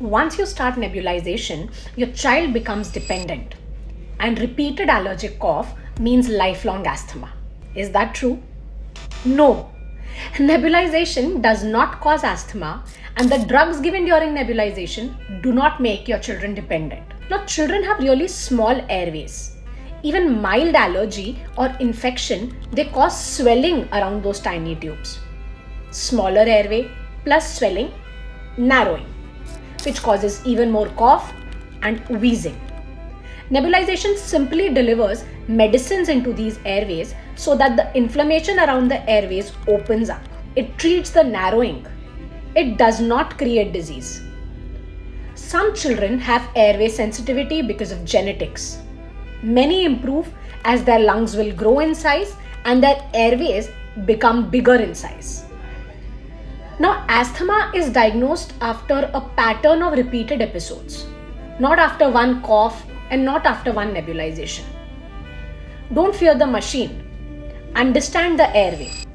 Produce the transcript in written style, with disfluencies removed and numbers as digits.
Once you start nebulization, your child becomes dependent, and repeated allergic cough means lifelong asthma. Is that true? No. Nebulization does not cause asthma, and the drugs given during nebulization do not make your children dependent. Now, children have really small airways. Even mild allergy or infection, they cause swelling around those tiny tubes. Smaller airway plus swelling, narrowing, which causes even more cough and wheezing. Nebulization simply delivers medicines into these airways so that the inflammation around the airways opens up. It treats the narrowing. It does not create disease. Some children have airway sensitivity because of genetics. Many improve as their lungs will grow in size and their airways become bigger in size. Now, asthma is diagnosed after a pattern of repeated episodes, not after one cough and not after one nebulization. Don't fear the machine. Understand the airway.